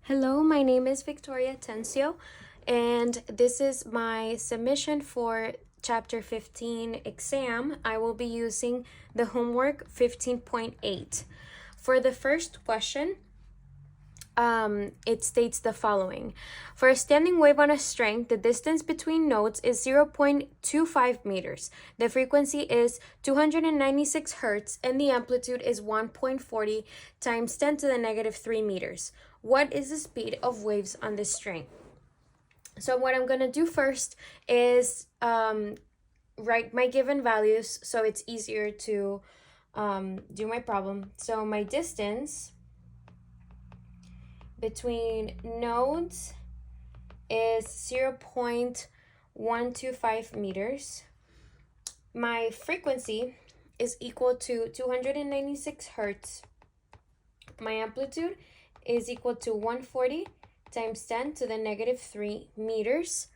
Hello, my name is Victoria Atencio, and this is my submission for Chapter 15 exam. I will be using the homework 15.8. For the first question, it states the following. For a standing wave on a string, the distance between nodes is 0.25 meters. The frequency is 296 hertz, and the amplitude is 1.40 times 10 to the negative 3 meters. What is the speed of waves on this string? So what I'm going to do first is write my given values so it's easier to do my problem. So my distance between nodes is 0.125 meters. My frequency is equal to 296 hertz. My amplitude is equal to 140 times 10 to the negative 3 meters.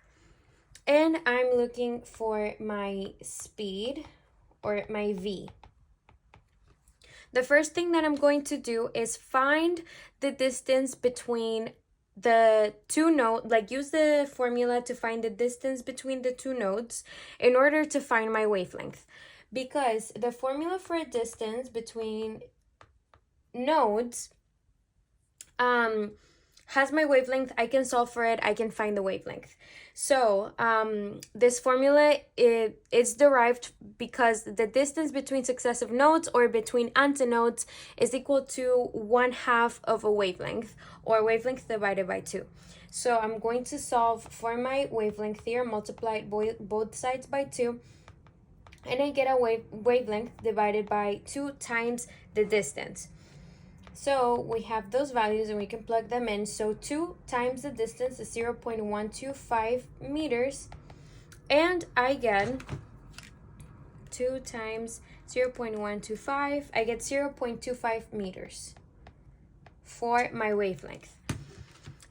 And I'm looking for my speed, or my V. The first thing that I'm going to do is find the distance between the two nodes, use the formula to find the distance between the two nodes in order to find my wavelength. Because the formula for a distance between nodes has my wavelength, I can solve for it, I can find the wavelength. So this formula is derived because the distance between successive nodes or between antinodes is equal to 1/2 of a wavelength, or wavelength divided by 2. So I'm going to solve for my wavelength here, multiply both sides by 2, and I get a wavelength divided by 2 times the distance. So we have those values and we can plug them in. So 2 times the distance is 0.125 meters. And I get 2 times 0.125, I get 0.25 meters for my wavelength.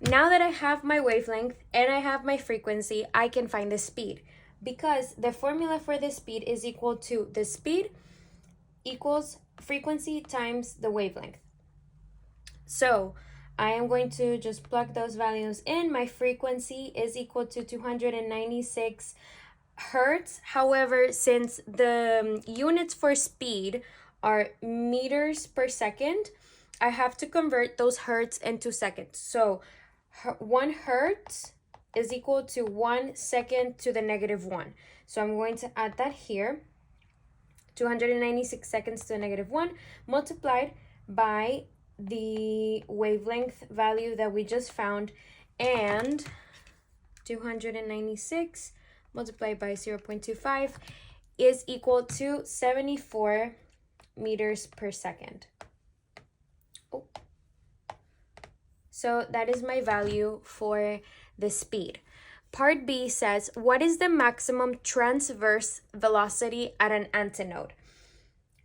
Now that I have my wavelength and I have my frequency, I can find the speed, because the formula for the speed is equal to the speed equals frequency times the wavelength. So I am going to just plug those values in. My frequency is equal to 296 hertz. However, since the units for speed are meters per second, I have to convert those hertz into seconds. So 1 hertz is equal to 1 second to the negative 1. So I'm going to add that here. 296 seconds to the negative 1 multiplied by the wavelength value that we just found, and 296 multiplied by 0.25 is equal to 74 meters per second. So that is my value for the speed. Part B says, what is the maximum transverse velocity at an antinode?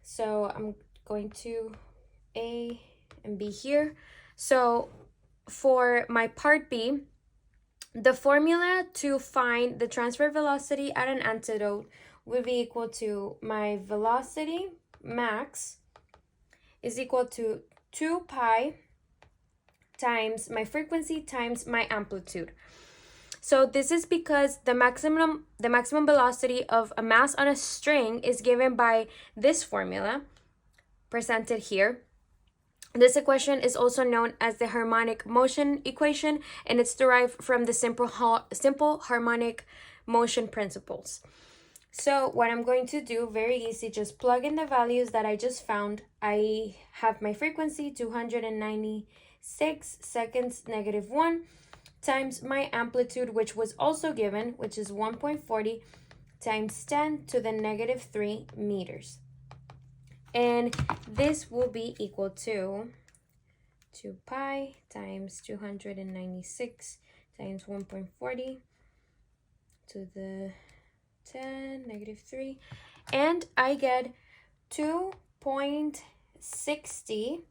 So I'm going to A and B here. So for my part B, the formula to find the transfer velocity at an antinode will be equal to my velocity max is equal to 2 pi times my frequency times my amplitude. So this is because the maximum velocity of a mass on a string is given by this formula presented here. This equation is also known as the harmonic motion equation, and it's derived from the simple harmonic motion principles. So what I'm going to do, very easy, just plug in the values that I just found. I have my frequency, 296 seconds, negative 1, times my amplitude, which was also given, which is 1.40 times 10 to the negative 3 meters. And this will be equal to 2 pi times 296 times 1.40 to the 10, negative 3. And I get 2.60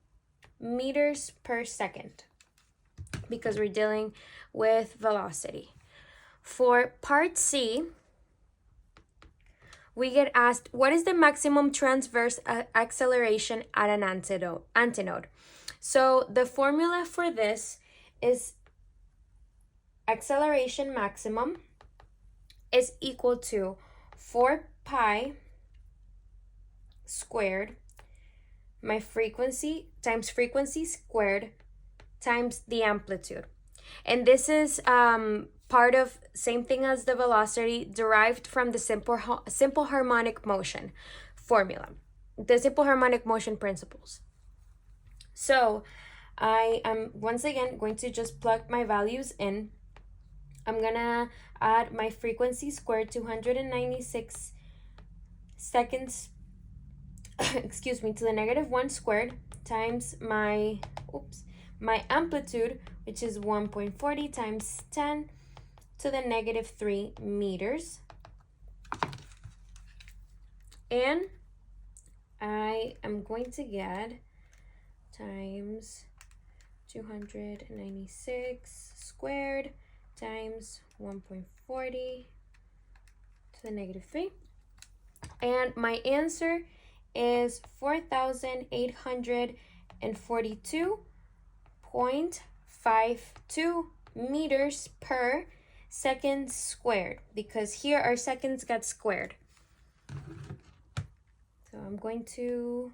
meters per second, because we're dealing with velocity. For part C, we get asked, what is the maximum transverse acceleration at an antinode? So the formula for this is acceleration maximum is equal to 4 pi squared my frequency times frequency squared times the amplitude. And this is part of same thing as the velocity, derived from the simple harmonic motion formula, the simple harmonic motion principles. So I am once again going to just plug my values in. I'm gonna add my frequency squared, 296 seconds excuse me, to the -1 squared, times my amplitude, which is 1.40 times 10 to the -3 meters. And I am going to get times 296 squared times 1.40 to the -3. And my answer is 4,842.52 meters per second squared, because here our seconds got squared. So I'm going to,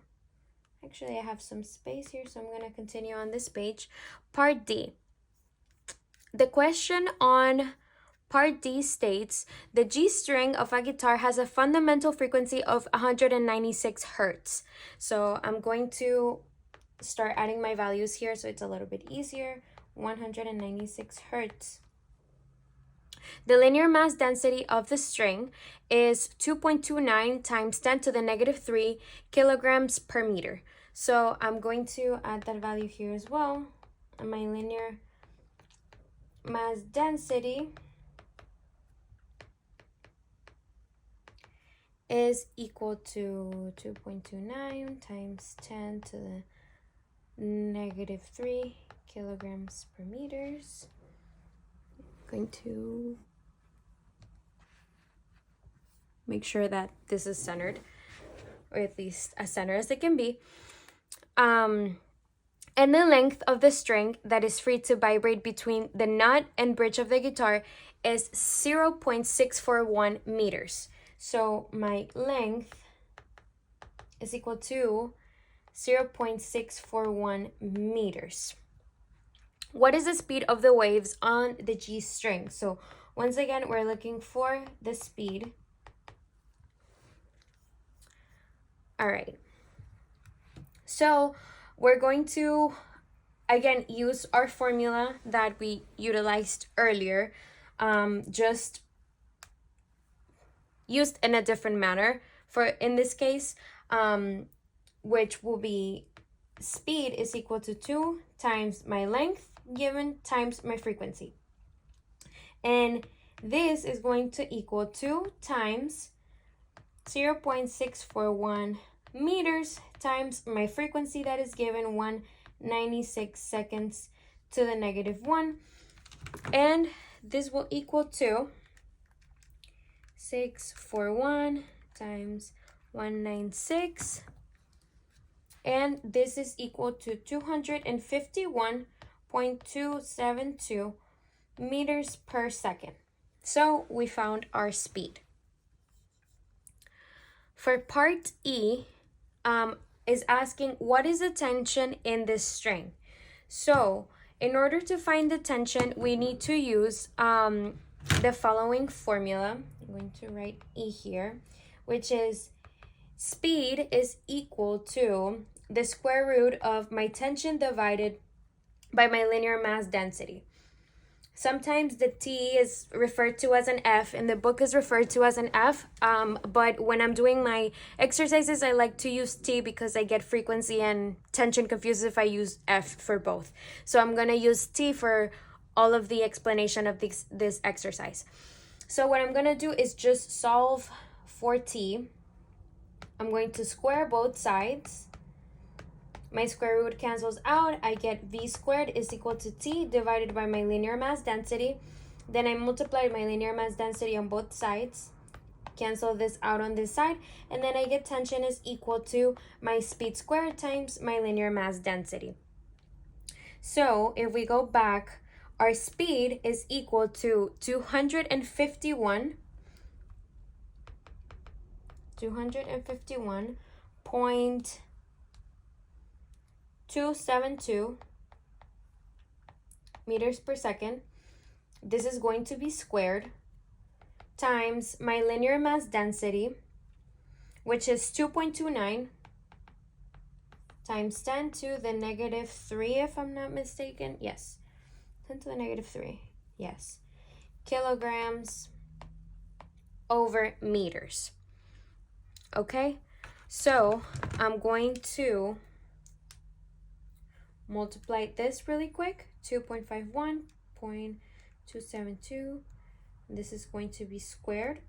actually I have some space here, so I'm going to continue on this page. Part D. The question on Part D states, the G string of a guitar has a fundamental frequency of 196 hertz. So I'm going to start adding my values here so it's a little bit easier. 196 hertz. The linear mass density of the string is 2.29 times 10 to the -3 kilograms per meter. So I'm going to add that value here as well. And my linear mass density is equal to 2.29 times 10 to the -3 kilograms per meters. I'm going to make sure that this is centered, or at least as centered as it can be. And the length of the string that is free to vibrate between the nut and bridge of the guitar is 0.641 meters. So my length is equal to 0.641 meters. What is the speed of the waves on the G string? So once again, we're looking for the speed. All right. So we're going to, again, use our formula that we utilized earlier, just used in a different manner for in this case, which will be speed is equal to 2 times my length given times my frequency. And this is going to equal 2 times 0.641 meters times my frequency that is given 196 seconds to the -1. And this will equal to 641 times 196, and this is equal to 251.272 meters per second. So we found our speed. For part E, is asking what is the tension in this string. So in order to find the tension, we need to use the following formula. I'm going to write E here, which is speed is equal to the square root of my tension divided by my linear mass density. Sometimes the T is referred to as an F, and the book is referred to as an F, but when I'm doing my exercises, I like to use T because I get frequency and tension confused if I use F for both. So I'm going to use T for all of the explanation of this exercise. So what I'm going to do is just solve for T. I'm going to square both sides. My square root cancels out. I get V squared is equal to T divided by my linear mass density. Then I multiply my linear mass density on both sides. Cancel this out on this side. And then I get tension is equal to my speed squared times my linear mass density. So if we go back, our speed is equal to 251.272 meters per second. This is going to be squared times my linear mass density, which is 2.29 times 10 to the negative 3, if I'm not mistaken. Yes, 10 to the negative 3. Yes. Kilograms over meters. Okay, so I'm going to multiply this really quick. 2.51.272. This is going to be squared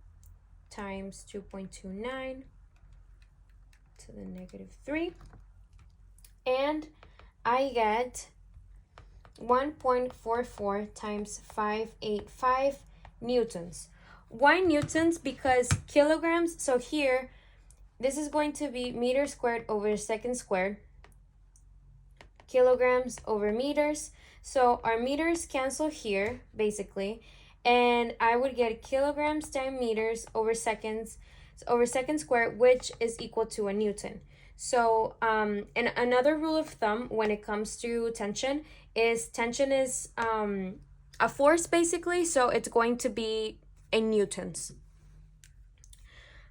times 2.29 to the negative 3. And I get 1.44 times 585 newtons. Why newtons? Because kilograms, so here, this is going to be meters squared over second squared. Kilograms over meters. So our meters cancel here, basically. And I would get kilograms times meters over second squared, which is equal to a newton. So and another rule of thumb when it comes to tension is a force, basically, so it's going to be in newtons.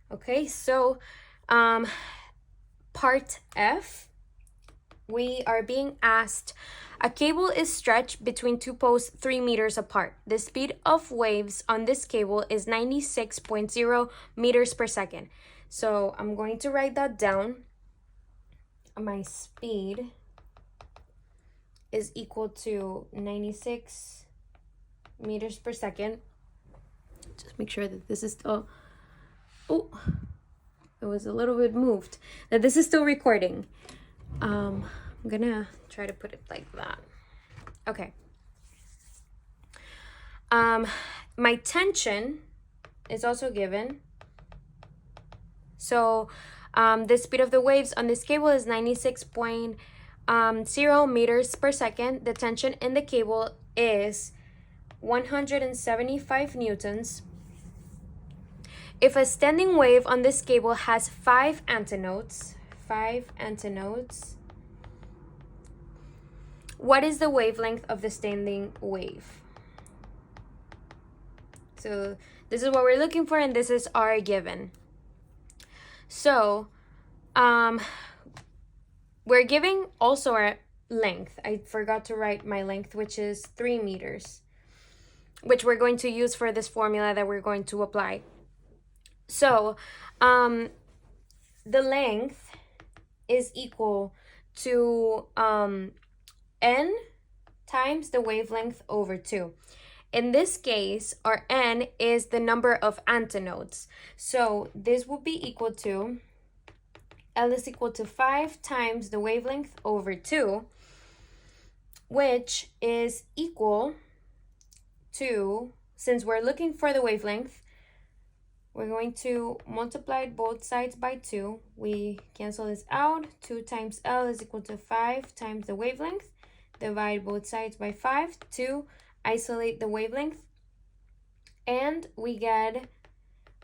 Okay, so part F, we are being asked, a cable is stretched between two posts 3 meters apart. The speed of waves on this cable is 96.0 meters per second. So I'm going to write that down. My speed is equal to 96 meters per second. Just make sure that this is still, oh, it was a little bit moved, that this is still recording. I'm gonna try to put it like that. Okay. My tension is also given. So the speed of the waves on this cable is 96.0 meters per second. The tension in the cable is 175 newtons. If a standing wave on this cable has 5 antinodes, what is the wavelength of the standing wave? So this is what we're looking for, and this is our given. So we're giving also our length. I forgot to write my length, which is 3 meters, which we're going to use for this formula that we're going to apply. So the length is equal to n times the wavelength over 2. In this case, our n is the number of antinodes. So this will be equal to, L is equal to 5 times the wavelength over 2, which is equal to, since we're looking for the wavelength, we're going to multiply both sides by 2. We cancel this out. 2 times L is equal to 5 times the wavelength. Divide both sides by 5 to isolate the wavelength. And we get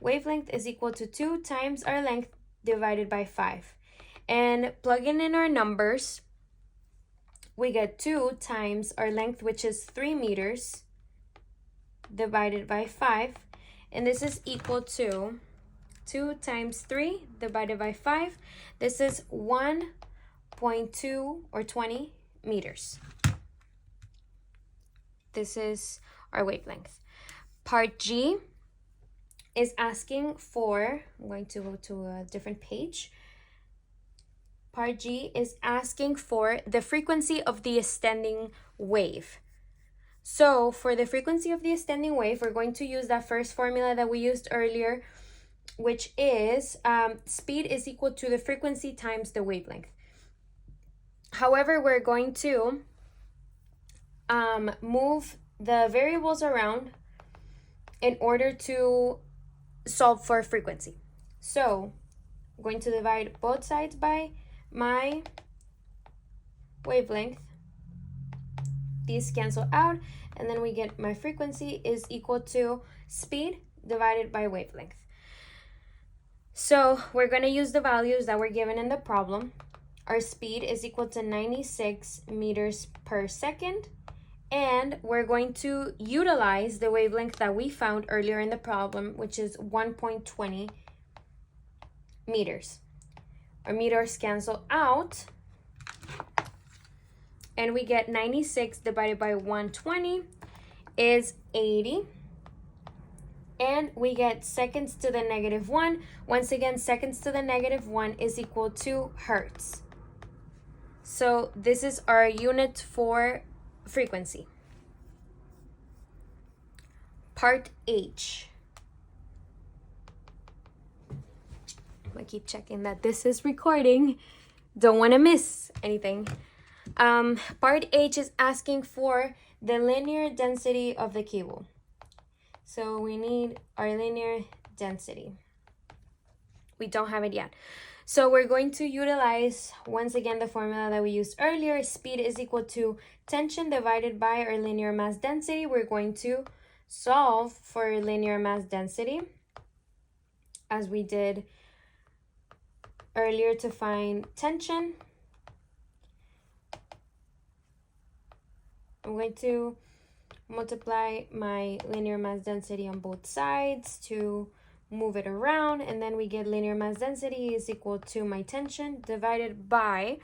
wavelength is equal to 2 times our length divided by 5. And plugging in our numbers, we get 2 times our length, which is 3 meters, divided by 5. And this is equal to 2 times 3 divided by 5. This is 1.2 or 20 meters. This is our wavelength. Part G is asking for, I'm going to go to a different page. Part G is asking for the frequency of the ascending wave. So for the frequency of the ascending wave, we're going to use that first formula that we used earlier, which is speed is equal to the frequency times the wavelength. However, we're going to move the variables around in order to solve for frequency. So I'm going to divide both sides by my wavelength. these cancel out, and then we get my frequency is equal to speed divided by wavelength. So we're going to use the values that were given in the problem. Our speed is equal to 96 meters per second, and we're going to utilize the wavelength that we found earlier in the problem, which is 1.20 meters. Our meters cancel out, and we get 96 divided by 120 is 80. And we get seconds to the negative 1. Once again, seconds to the negative 1 is equal to hertz. So this is our unit for frequency. Part H. I'm gonna keep checking that this is recording. Don't want to miss anything. Part H is asking for the linear density of the cable. So we need our linear density. We don't have it yet. So we're going to utilize, once again, the formula that we used earlier. Speed is equal to tension divided by our linear mass density. We're going to solve for linear mass density, as we did earlier to find tension. I'm going to multiply my linear mass density on both sides to move it around, and then we get linear mass density is equal to my tension divided by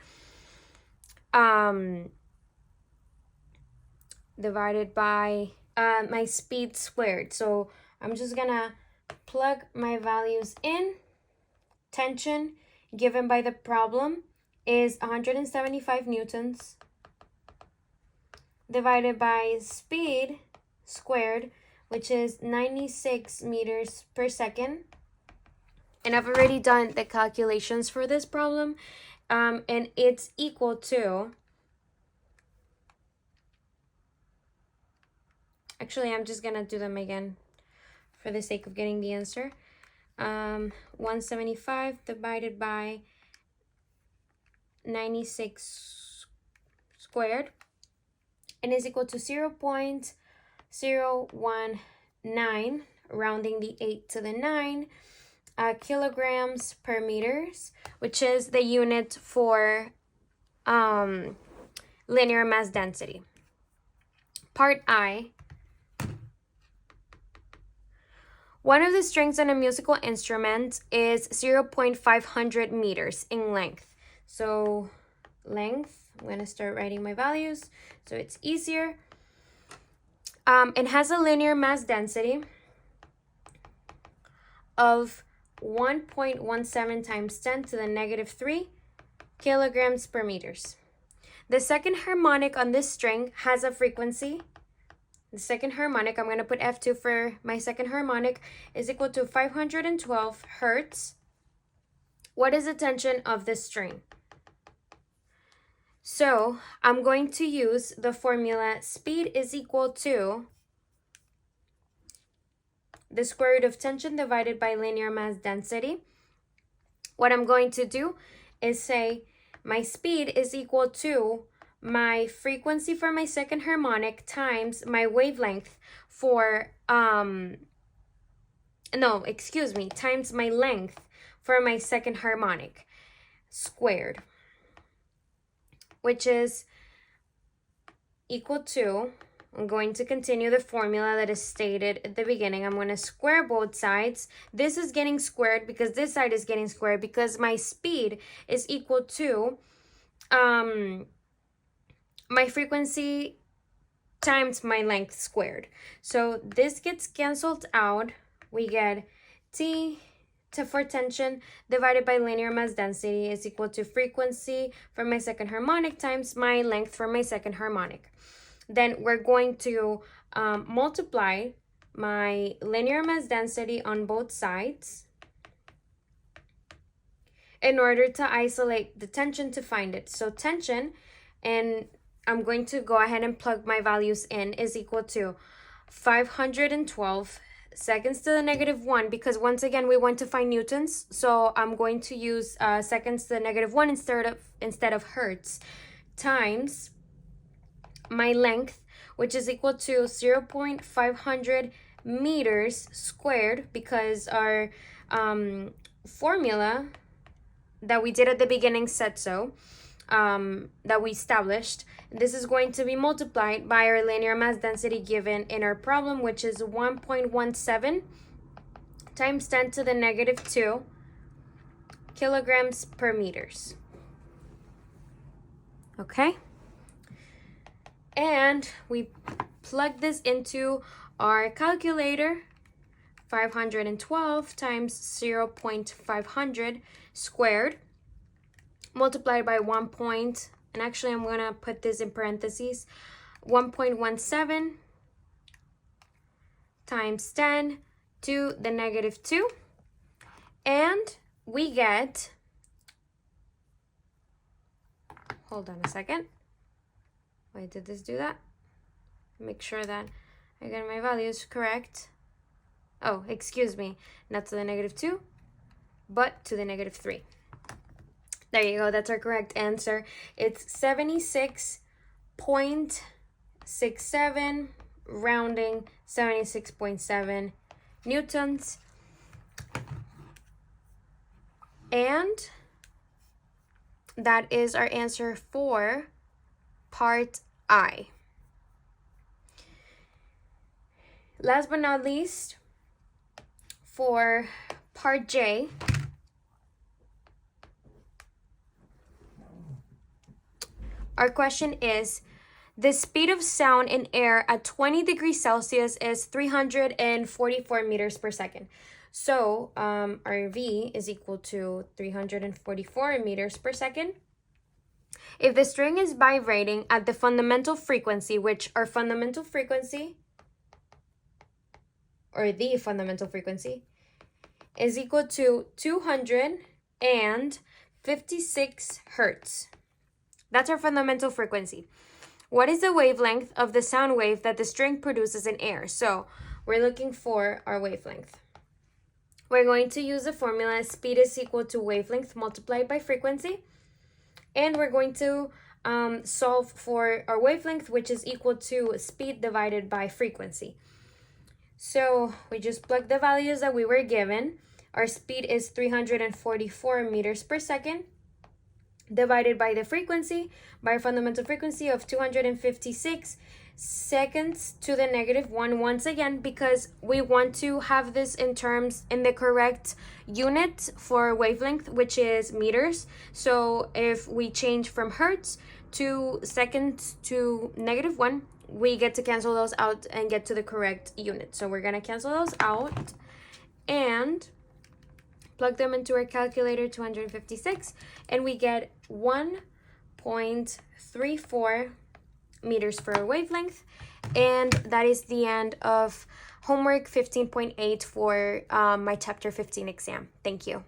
my speed squared. So I'm just gonna plug my values in. Tension given by the problem is 175 newtons divided by speed squared, which is 96 meters per second. And I've already done the calculations for this problem, and it's equal to, actually, I'm just gonna do them again for the sake of getting the answer. 175 divided by 96 squared, and is equal to 0.019, rounding the 8 to the 9, kilograms per meters, which is the unit for linear mass density. Part I. One of the strings on a musical instrument is 0.500 meters in length. So length, I'm going to start writing my values so it's easier. It has a linear mass density of 1.17 times 10 to the negative 3 kilograms per meters. The second harmonic on this string has a frequency. The second harmonic, I'm going to put F2 for my second harmonic, is equal to 512 hertz. What is the tension of this string? So I'm going to use the formula speed is equal to the square root of tension divided by linear mass density. What I'm going to do is say my speed is equal to my frequency for my second harmonic times my wavelength for, times my length for my second harmonic squared, which is equal to, I'm going to continue the formula that is stated at the beginning. I'm going to square both sides. This is getting squared because this side is getting squared because my speed is equal to my frequency times my length squared. So this gets canceled out. We get T for tension divided by linear mass density is equal to frequency for my second harmonic times my length for my second harmonic. Then we're going to multiply my linear mass density on both sides in order to isolate the tension to find it. So tension, and I'm going to go ahead and plug my values in, is equal to 512 seconds to the negative 1, because once again we want to find newtons, so I'm going to use seconds to the negative 1 instead of hertz, times my length, which is equal to 0.500 meters squared, because our formula that we did at the beginning said so, that we established. This is going to be multiplied by our linear mass density given in our problem, which is 1.17 times 10 to the negative 2 kilograms per meters. Okay? And we plug this into our calculator. 512 times 0.500 squared multiplied by 1 point, and actually I'm gonna put this in parentheses, 1.17 times 10 to the negative 2, and we get, hold on a second, why did this do that? Make sure that I get my values correct. Oh, excuse me, not to the negative 2, but to the negative 3. There you go, that's our correct answer. It's 76.67, rounding 76.7 newtons. And that is our answer for part I. Last but not least, for part J, our question is, the speed of sound in air at 20 degrees Celsius is 344 meters per second. So our V is equal to 344 meters per second. If the string is vibrating at the fundamental frequency, which our fundamental frequency, or the fundamental frequency, is equal to 256 hertz. That's our fundamental frequency. What is the wavelength of the sound wave that the string produces in air? So we're looking for our wavelength. We're going to use the formula speed is equal to wavelength multiplied by frequency. And we're going to solve for our wavelength, which is equal to speed divided by frequency. So we just plug the values that we were given. Our speed is 344 meters per second, divided by the frequency, by a fundamental frequency of 256 seconds to the negative 1, once again, because we want to have this in terms in the correct unit for wavelength, which is meters. So if we change from hertz to seconds to negative 1, we get to cancel those out and get to the correct unit. So we're gonna cancel those out and plug them into our calculator, 256, and we get 1.34 meters for a wavelength. And that is the end of homework 15.8 for my chapter 15 exam. Thank you.